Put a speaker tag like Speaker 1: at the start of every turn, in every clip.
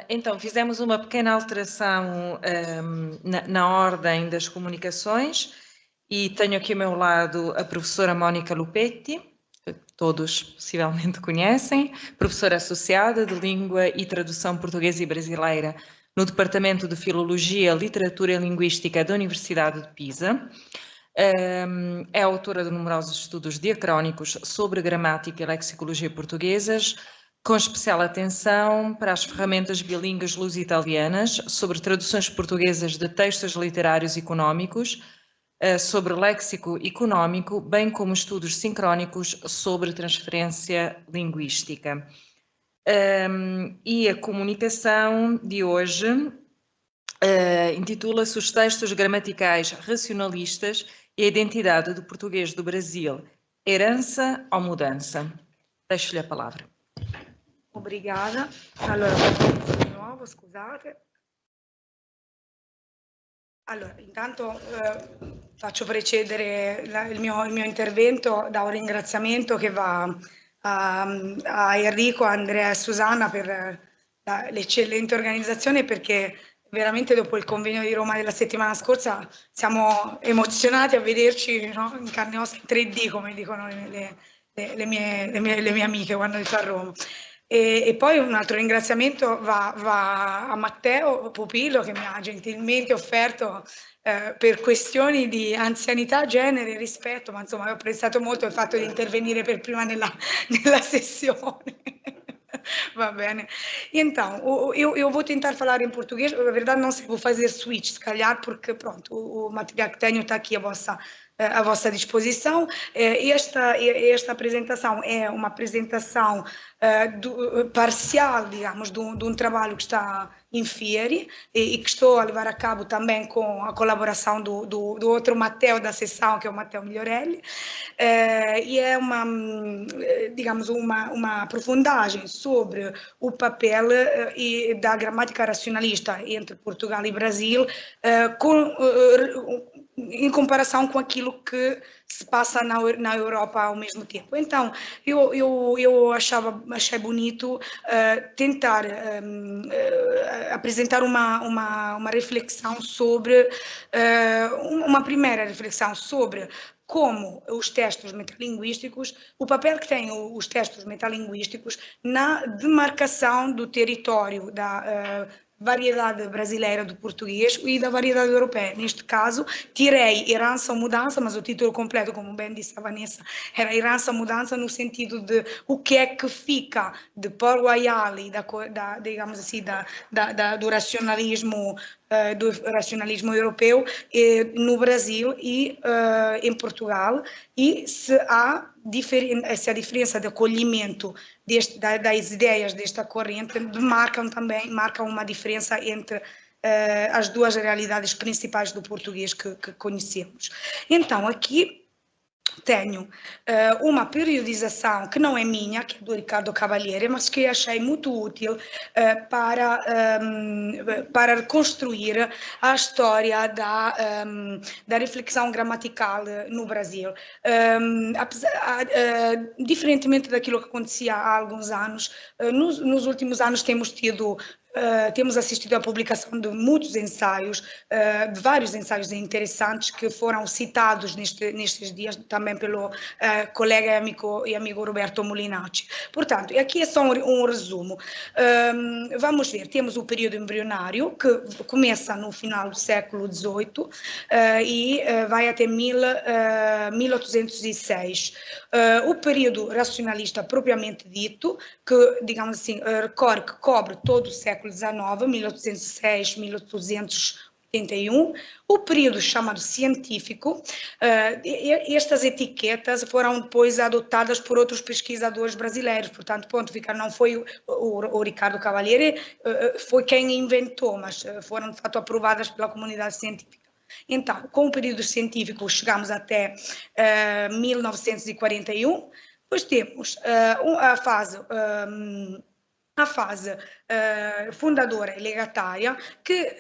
Speaker 1: Então, fizemos uma pequena alteração na ordem das comunicações e tenho aqui ao meu lado a professora Mónica Lupetti, que todos possivelmente conhecem, professora associada de Língua e Tradução Portuguesa e Brasileira no Departamento de Filologia, Literatura e Linguística da Universidade de Pisa. É autora de numerosos estudos diacrónicos sobre gramática e lexicologia portuguesas, com especial atenção para as ferramentas bilíngues luso-italianas, sobre traduções portuguesas de textos literários económicos, sobre léxico económico, bem como estudos sincrónicos sobre transferência linguística. E a comunicação de hoje intitula-se Os Textos Gramaticais Racionalistas e a Identidade do Português do Brasil, Herança ou Mudança? Deixo-lhe a palavra.
Speaker 2: Obrigada. Allora, comincio di nuovo, scusate. Allora, intanto faccio precedere il mio intervento da un ringraziamento che va a Enrico, Andrea e Susanna per l'eccellente organizzazione, perché veramente dopo il convegno di Roma della settimana scorsa siamo emozionati a vederci, no? In carne e ossa, in 3D, come dicono le mie amiche quando sto a Roma. E poi un altro ringraziamento va a Matteo Pupillo, che mi ha gentilmente offerto per questioni di anzianità, genere, rispetto, ma insomma ho apprezzato molto il fatto di intervenire per prima nella sessione. Va bene. Então, eu vou tentar falar em português. Na verdade, não sei, vou fazer switch, se calhar, porque pronto, o material que tenho está aqui à vossa disposição. Esta apresentação é uma apresentação parcial, digamos, de um trabalho que está em Fieri e que estou a levar a cabo também com a colaboração do outro Matteo da sessão, que é o Matteo Migliorelli, e é digamos, uma aprofundagem sobre o papel da gramática racionalista entre Portugal e Brasil, em comparação com aquilo que se passa na Europa ao mesmo tempo. Então, eu achei bonito tentar apresentar uma reflexão sobre, uma primeira reflexão sobre como os textos metalinguísticos, o papel que têm os textos metalinguísticos na demarcação do território da variedade brasileira do português e da variedade europeia. Neste caso, tirei herança ou mudança, mas o título completo, como bem disse a Vanessa, era herança ou mudança no sentido de o que é que fica de Port Royal e digamos assim, do racionalismo europeu no Brasil e em Portugal, e se a diferença de acolhimento das ideias desta corrente marcam uma diferença entre as duas realidades principais do português que conhecemos. Então, aqui tenho uma periodização que não é minha, que é do Ricardo Cavaliere, mas que achei muito útil para reconstruir a história da reflexão gramatical no Brasil. Diferentemente daquilo que acontecia há alguns anos, nos últimos anos temos assistido à publicação de muitos ensaios, de vários ensaios interessantes que foram citados nestes dias também pelo colega e amigo Roberto Molinacci. Portanto, aqui é só um resumo. Vamos ver, temos o período embrionário, que começa no final do século XVIII e vai até 1806. O período racionalista propriamente dito, que, digamos assim, que cobre todo o século XIX, 1806, 1881, o período chamado científico. Estas etiquetas foram depois adotadas por outros pesquisadores brasileiros, portanto, ponto ficar, não foi o Ricardo Cavaliere, foi quem inventou, mas foram de fato aprovadas pela comunidade científica. Então, com o período científico chegamos até 1941, depois temos a fase fundadora e legatária, que,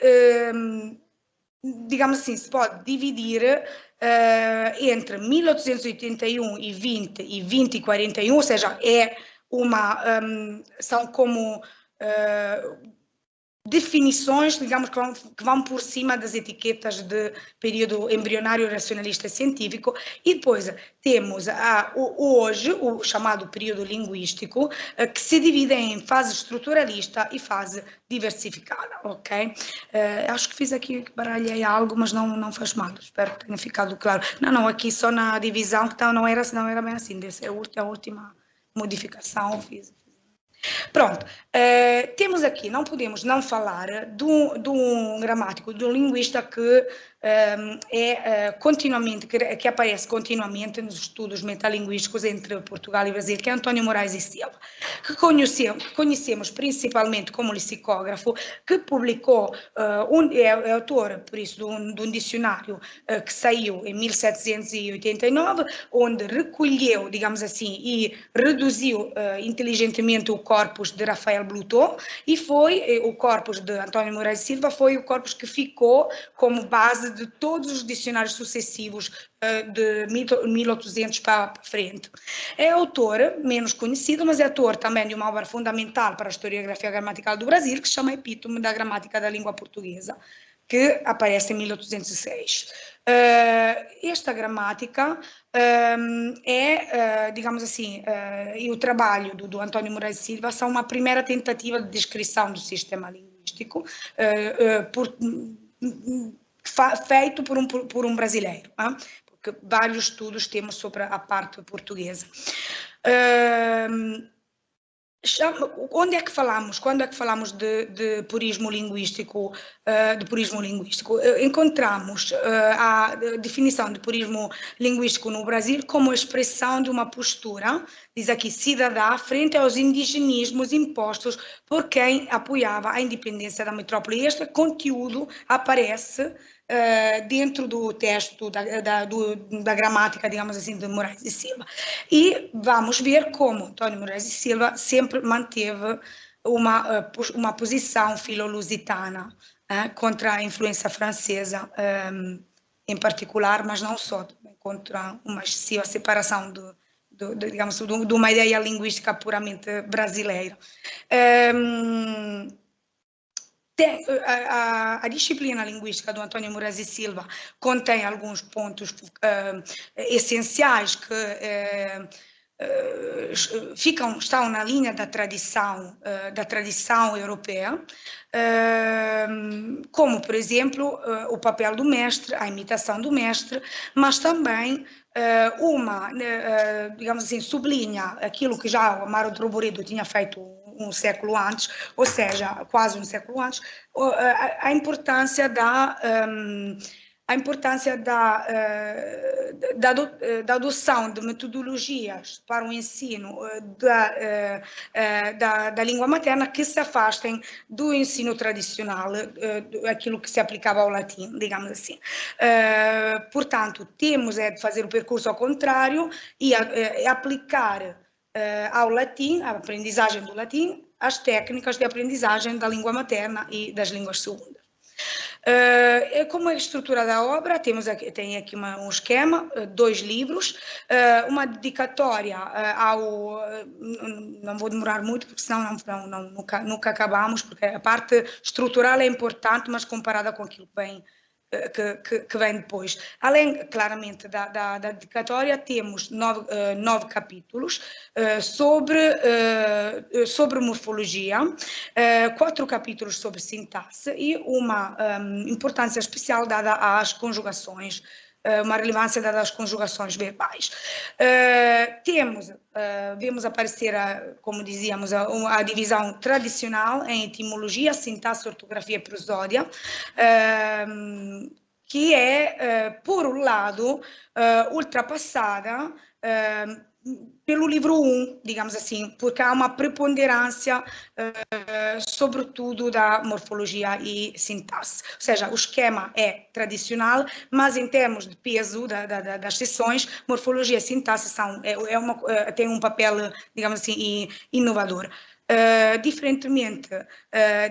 Speaker 2: digamos assim, se pode dividir entre 1881 e 20 e 41, ou seja, são como definições, digamos, que vão por cima das etiquetas de período embrionário racionalista científico, e depois temos hoje o chamado período linguístico, que se divide em fase estruturalista e fase diversificada, ok? Acho que fiz aqui, baralhei algo, mas não faz mal, espero que tenha ficado claro. Não, aqui só na divisão, que não era bem assim, essa é a última modificação que fiz. Pronto, temos aqui, não podemos não falar de um gramático, de um linguista que continuamente, que aparece continuamente nos estudos metalinguísticos entre Portugal e Brasil, que é António Moraes e Silva, que conhecemos principalmente como lexicógrafo, que publicou, é autor, por isso, de um dicionário que saiu em 1789, onde recolheu, digamos assim, e reduziu inteligentemente o corpus de Rafael Bluton, e foi o corpus de António Moraes e Silva foi o corpus que ficou como base de todos os dicionários sucessivos de 1800 para frente. É autor, menos conhecido, mas é autor também de uma obra fundamental para a historiografia gramatical do Brasil, que se chama Epítome da Gramática da Língua Portuguesa, que aparece em 1806. Esta gramática digamos assim, e o trabalho do António Moraes e Silva são uma primeira tentativa de descrição do sistema linguístico feito por um brasileiro, porque vários estudos temos sobre a parte portuguesa. Quando é que falamos de purismo linguístico, encontramos a definição de purismo linguístico no Brasil como expressão de uma postura, diz aqui, cidadã, frente aos indigenismos impostos por quem apoiava a independência da metrópole. Este conteúdo aparece dentro do texto da gramática, digamos assim, de Moraes e Silva. E vamos ver como António Moraes e Silva sempre manteve uma posição filo-lusitana contra a influência francesa em particular, mas não só, contra uma excessiva separação digamos, de uma ideia linguística puramente brasileira. A disciplina linguística do António Moraes e Silva contém alguns pontos essenciais que estão na linha da tradição europeia, como, por exemplo, o papel do mestre, a imitação do mestre, mas também digamos assim, sublinha aquilo que já o Amaro de Roboredo tinha feito um século antes, ou seja, quase um século antes, a importância da adoção de metodologias para o ensino da língua materna que se afastem do ensino tradicional, aquilo que se aplicava ao latim, digamos assim. Portanto, temos de fazer o percurso ao contrário e aplicar ao latim, a aprendizagem do latim, as técnicas de aprendizagem da língua materna e das línguas segundas. Como é estruturada a obra? Tem aqui um esquema, 2 livros, uma dedicatória não vou demorar muito, porque senão nunca acabamos, porque a parte estrutural é importante, mas comparada com aquilo que vem depois. Além, claramente, da dedicatória, temos 9 capítulos sobre morfologia, 4 capítulos sobre sintaxe e uma importância especial dada às conjugações, uma relevância dada às conjugações verbais. Vemos aparecer, como dizíamos, a divisão tradicional em etimologia, sintaxe, ortografia e prosódia, que é, por um lado, ultrapassada pelo livro 1, digamos assim, porque há uma preponderância, sobretudo, da morfologia e sintaxe. Ou seja, o esquema é tradicional, mas em termos de peso das seções, morfologia e sintaxe têm um papel, digamos assim, inovador. Diferentemente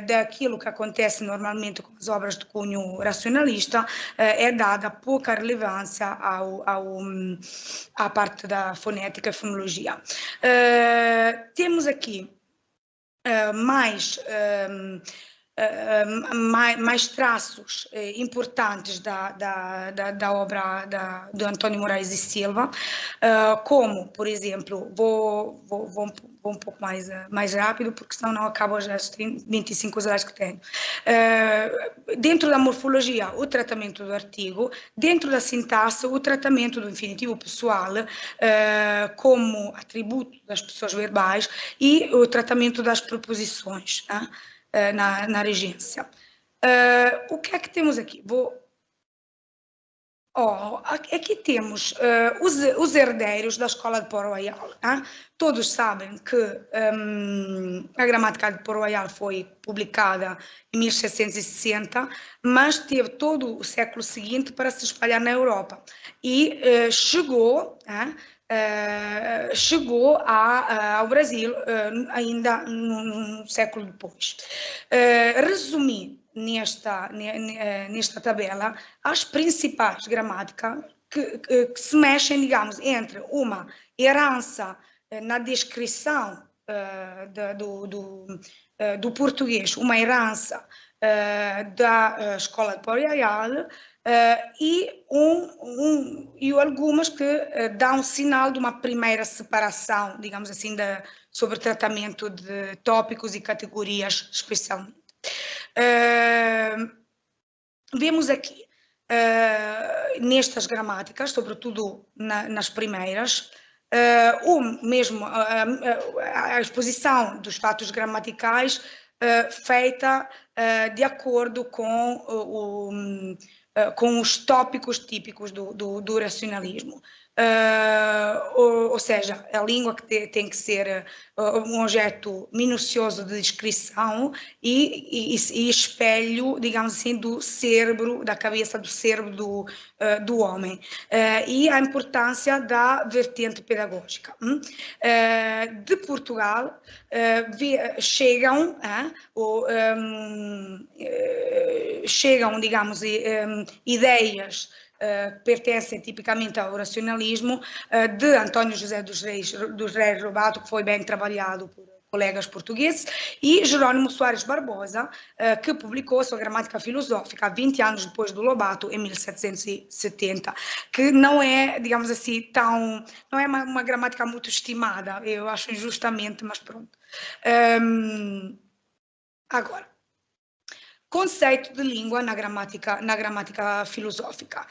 Speaker 2: daquilo que acontece normalmente com as obras de cunho racionalista, é dada pouca relevância à parte da fonética e fonologia. Temos aqui mais mais traços importantes da obra do António Moraes e Silva, como, por exemplo, vou um pouco mais rápido, porque senão não acabo já as 25 slides que tenho. Dentro da morfologia, o tratamento do artigo, dentro da sintaxe, o tratamento do infinitivo pessoal como atributo das pessoas verbais e o tratamento das preposições, né? Na regência. O que é que temos aqui? Aqui temos os herdeiros da escola de Port Royal. Todos sabem que a gramática de Port Royal foi publicada em 1760, mas teve todo o século seguinte para se espalhar na Europa. E chegou ao Brasil ainda um século depois. Resumi nesta tabela as principais gramáticas que se mexem, digamos, entre uma herança na descrição do português, uma herança da escola de Port Royal e algumas que dão sinal de uma primeira separação, digamos assim, sobre tratamento de tópicos e categorias especialmente. Vemos aqui, nestas gramáticas, sobretudo nas primeiras, mesmo a exposição dos fatos gramaticais feita de acordo com os tópicos típicos do racionalismo. Ou seja, a língua que tem que ser um objeto minucioso de descrição e espelho, digamos assim, do cérebro, da cabeça do cérebro do homem. E a importância da vertente pedagógica. De Portugal chegam, digamos, ideias pertencem tipicamente ao racionalismo de António José dos Reis Lobato, que foi bem trabalhado por colegas portugueses, e Jerônimo Soares Barbosa, que publicou a sua gramática filosófica 20 anos depois do Lobato, em 1770, que não é, digamos assim, não é uma gramática muito estimada, eu acho injustamente, mas pronto. Agora, conceito de língua na gramática filosófica.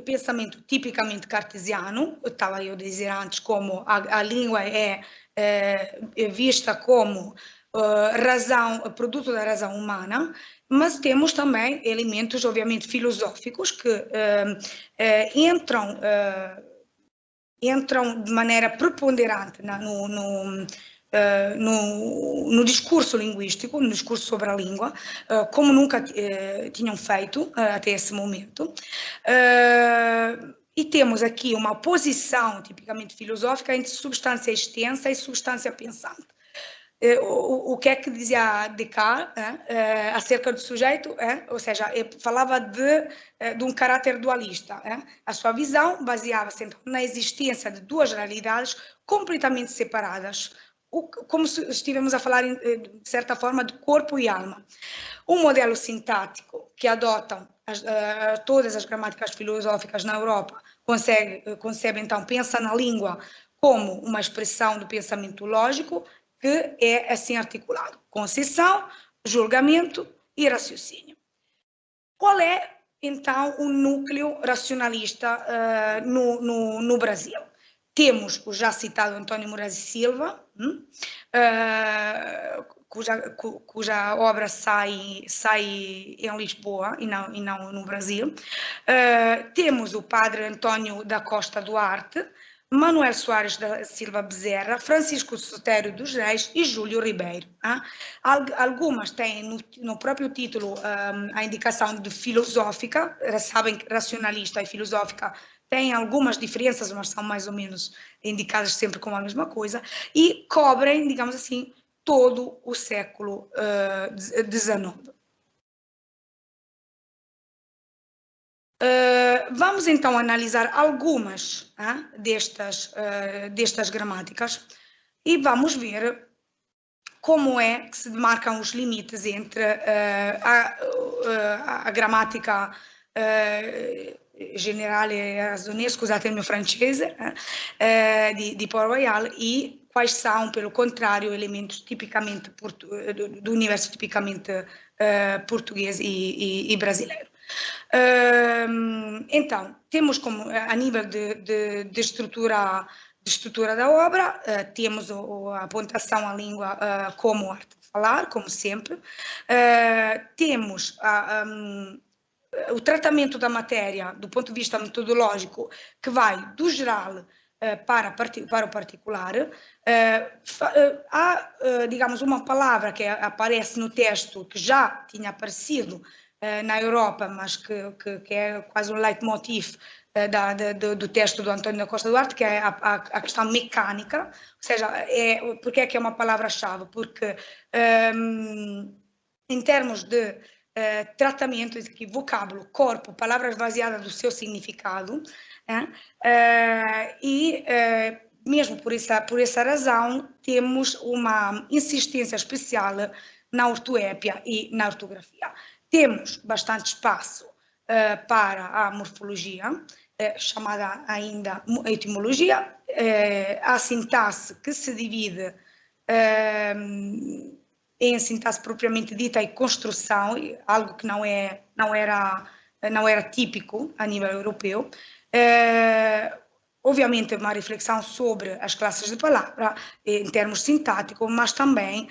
Speaker 2: Pensamento tipicamente cartesiano, estava eu a dizer antes, como a língua é vista como produto da razão humana, mas temos também elementos, obviamente, filosóficos que entram de maneira preponderante no discurso linguístico, no discurso sobre a língua, como nunca tinham feito até esse momento. E temos aqui uma oposição tipicamente filosófica entre substância extensa e substância pensante. O que é que dizia Descartes acerca do sujeito? Ou seja, falava de um caráter dualista. A sua visão baseava-se então na existência de duas realidades completamente separadas, como se estivéssemos a falar, de certa forma, de corpo e alma. Um modelo sintático que adotam todas as gramáticas filosóficas na Europa concebe, então, pensa na língua como uma expressão do pensamento lógico, que é assim articulado: concessão, julgamento e raciocínio. Qual é, então, o núcleo racionalista no Brasil? Temos o já citado António Moraes e Silva, cuja obra sai em Lisboa e não no Brasil. Temos o padre António da Costa Duarte, Manuel Soares da Silva Bezerra, Francisco Sotério dos Reis e Júlio Ribeiro. Algumas têm no próprio título a indicação de filosófica, sabem que racionalista e filosófica têm algumas diferenças, mas são mais ou menos indicadas sempre como a mesma coisa, e cobrem, digamos assim, todo o século XIX. Vamos então analisar algumas destas gramáticas e vamos ver como é que se demarcam os limites entre a gramática generale e ragione, scusate il mio francese, di Port Royal, e quais são, pelo contrário, elementos tipicamente do universo tipicamente português e brasileiro. Então, temos como, a nível de estrutura da obra, temos a pontuação à língua como arte de falar, como sempre. Temos o tratamento da matéria do ponto de vista metodológico, que vai do geral para o particular. Há, digamos, uma palavra que aparece no texto, que já tinha aparecido na Europa, mas que é quase um leitmotiv do texto do António da Costa Duarte, que é a questão mecânica, ou seja, porque é que é uma palavra-chave? Porque em termos de tratamento, aqui, vocábulo, corpo, palavra esvaziada do seu significado, mesmo por essa razão, temos uma insistência especial na ortoépia e na ortografia. Temos bastante espaço para a morfologia, chamada ainda etimologia, a sintaxe, que se divide em sintaxe propriamente dita e construção, algo que não era típico a nível europeu. Obviamente, uma reflexão sobre as classes de palavra, em termos sintáticos, mas também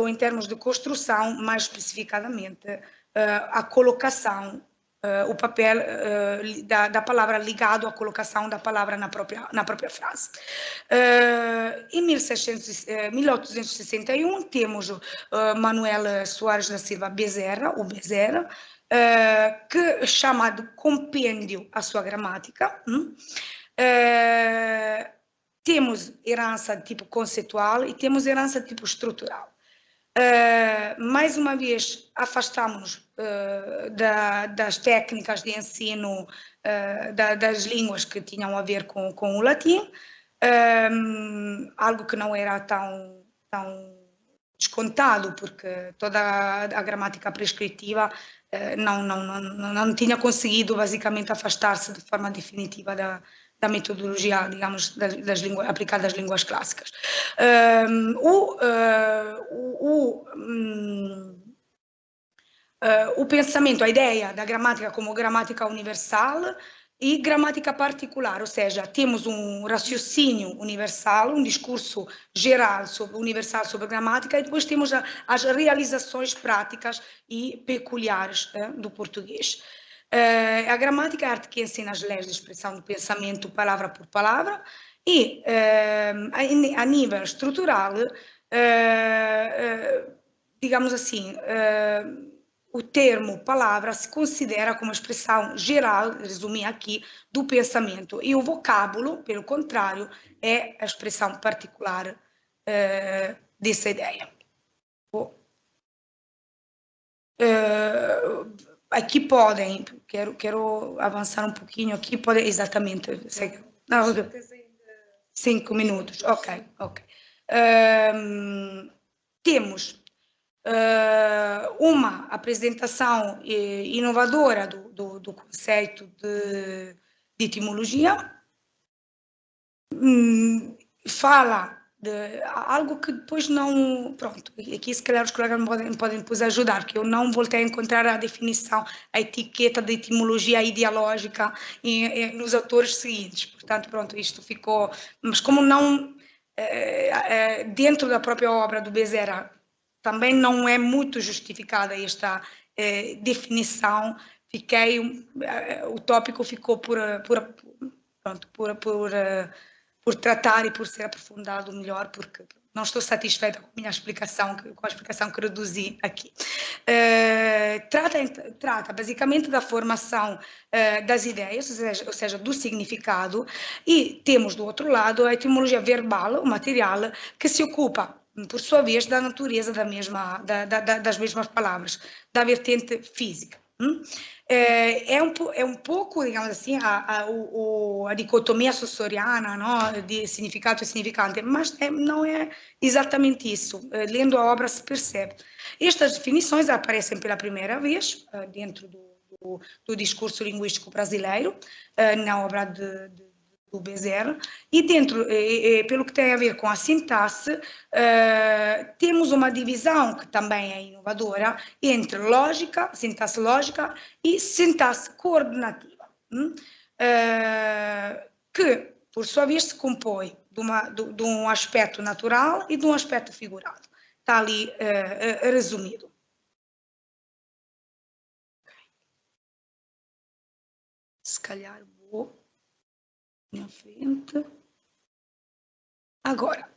Speaker 2: em termos de construção, mais especificadamente, a colocação, o papel da palavra ligado à colocação da palavra na própria frase. Em 1861, temos Manuel Soares da Silva Bezerra, o Bezerra, que chama de compêndio a sua gramática. Temos herança de tipo conceitual e temos herança de tipo estrutural. Mais uma vez, afastamos-nos das técnicas de ensino das línguas que tinham a ver com o latim, algo que não era tão descontado, porque toda a gramática prescritiva não tinha conseguido, basicamente, afastar-se de forma definitiva da metodologia, digamos, aplicada às línguas clássicas. O pensamento, a ideia da gramática como gramática universal e gramática particular, ou seja, temos um raciocínio universal, um discurso geral universal sobre a gramática, e depois temos as realizações práticas e peculiares do português. A gramática é a arte que ensina as leis de expressão do pensamento palavra por palavra, e a nível estrutural, digamos assim, o termo palavra se considera como expressão geral, resumi aqui, do pensamento, e o vocábulo, pelo contrário, é a expressão particular dessa ideia. Aqui podem, quero avançar um pouquinho aqui, podem, exatamente, não, 5 minutos, ok. Temos uma apresentação inovadora do conceito de deetimologia, fala de algo que depois não... Pronto, aqui se calhar os colegas podem depois ajudar, que eu não voltei a encontrar a definição, a etiqueta de etimologia ideológica nos autores seguintes. Portanto, pronto, isto ficou... Mas como não... dentro da própria obra do Bezerra, também não é muito justificada esta definição, o tópico ficou por tratar e por ser aprofundado melhor, porque não estou satisfeita com a minha explicação, com a explicação que reduzi aqui. Trata basicamente da formação das ideias, ou seja, do significado, e temos do outro lado a etimologia verbal, o material, que se ocupa, por sua vez, da natureza das mesmas palavras, da vertente física. É um pouco, digamos assim, a dicotomia sussoriana, no? De significato e significante, mas não é exatamente isso. Lendo a obra se percebe. Estas definições aparecem pela primeira vez dentro do discurso linguístico brasileiro, na obra do Bezerra, e dentro, pelo que tem a ver com a sintaxe, temos uma divisão que também é inovadora entre lógica, sintaxe lógica e sintaxe coordenativa, que, por sua vez, se compõe de um aspecto natural e de um aspecto figurado. Está ali resumido. Se calhar vou na frente. Agora,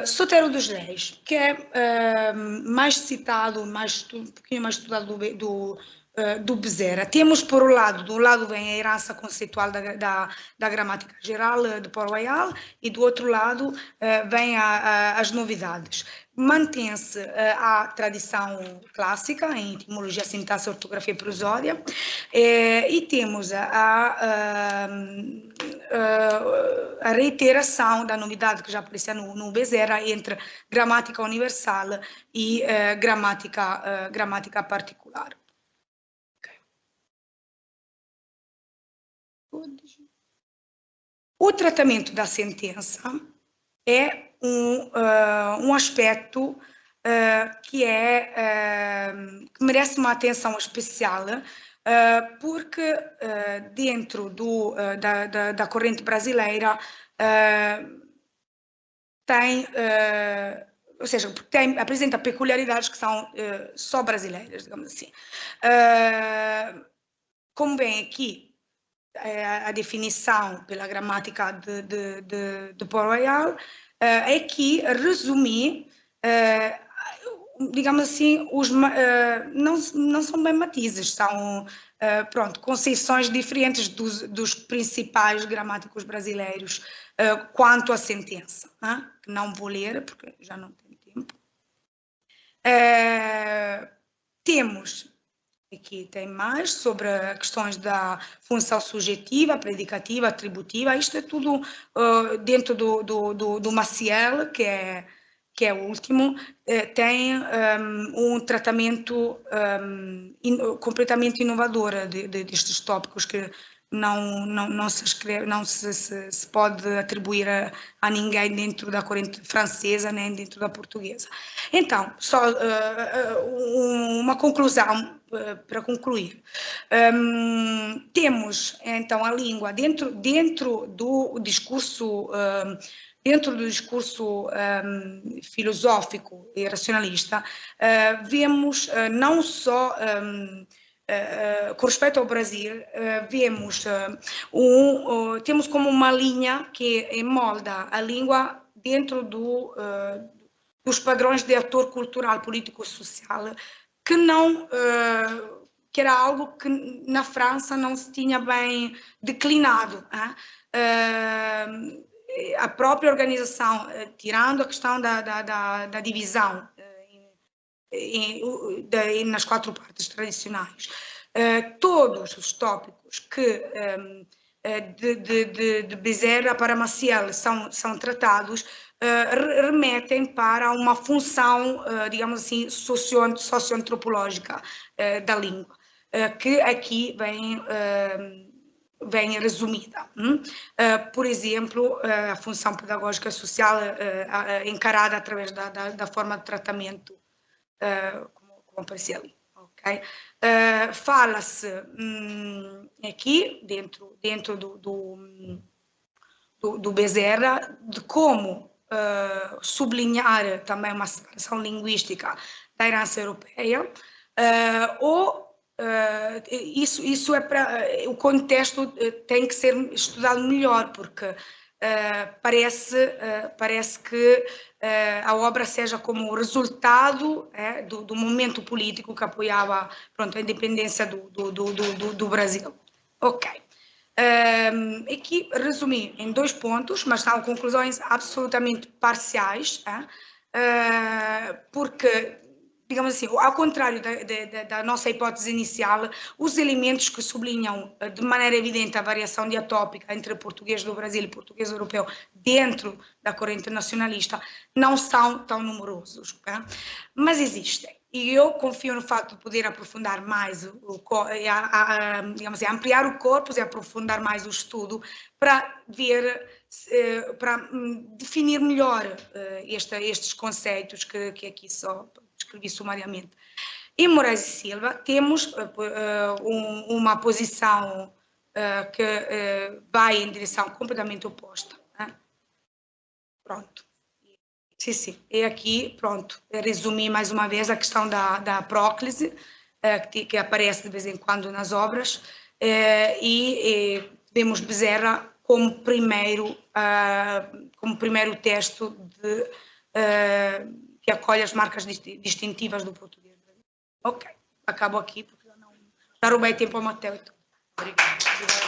Speaker 2: Sotero dos Reis, que é mais citado, um pouquinho mais estudado do Bezerra. Temos, por um lado, do lado vem a herança conceitual da gramática geral de Port-Royal e do outro lado vem as novidades. Mantém-se a tradição clássica em etimologia, sintaxe, ortografia e prosódia e temos a reiteração da novidade que já aparecia no Bezerra entre gramática universal e gramática particular. O tratamento da sentença é um aspecto que merece uma atenção especial, porque dentro da corrente brasileira tem, ou seja, apresenta peculiaridades que são só brasileiras, digamos assim. Como bem aqui, a definição pela gramática de Port-Royal é que resumir, digamos assim, não são bem matizes, são conceições diferentes dos principais gramáticos brasileiros quanto à sentença, que não vou ler porque já não tenho tempo. Temos aqui tem mais sobre questões da função subjetiva, predicativa, atributiva. Isto é tudo dentro do Maciel, que é o último, tem um tratamento completamente inovador destes tópicos que não se pode atribuir a ninguém dentro da corrente francesa nem dentro da portuguesa. Então, só uma conclusão para concluir. Temos então a língua dentro do discurso filosófico e racionalista, vemos não só com respeito ao Brasil, temos como uma linha que molda a língua dentro dos padrões de ator cultural, político, social, que era algo que na França não se tinha bem declinado. A própria organização, tirando a questão da divisão nas 4 partes tradicionais, todos os tópicos que de Bezerra para Maciel são tratados remetem para uma função, digamos assim, socioantropológica da língua, que aqui vem resumida. Por exemplo, a função pedagógica social encarada através da forma de tratamento, como aparecia ali. Okay? Fala-se aqui, dentro do Bezerra, de como sublinhar também uma separação linguística da herança europeia, isso é para o contexto tem que ser estudado melhor, porque parece que a obra seja como resultado do momento político que apoiava a independência do Brasil. Ok. Aqui resumi em 2 pontos, mas são conclusões absolutamente parciais, porque digamos assim, ao contrário da nossa hipótese inicial, os elementos que sublinham de maneira evidente a variação diatópica entre português do Brasil e português europeu dentro da corrente nacionalista não são tão numerosos, mas existem. E eu confio no facto de poder aprofundar mais, digamos assim, ampliar o corpus e aprofundar mais o estudo para ver, para definir melhor estes conceitos que aqui só escrevi sumariamente. Em Moraes e Silva temos uma posição que vai em direção completamente oposta. Pronto. Sim. E aqui, pronto, resumi mais uma vez a questão da próclise, que aparece de vez em quando nas obras, e vemos Bezerra como primeiro texto que acolhe as marcas distintivas do português. Ok, acabo aqui, porque já roubei tempo ao Mateu. Obrigada.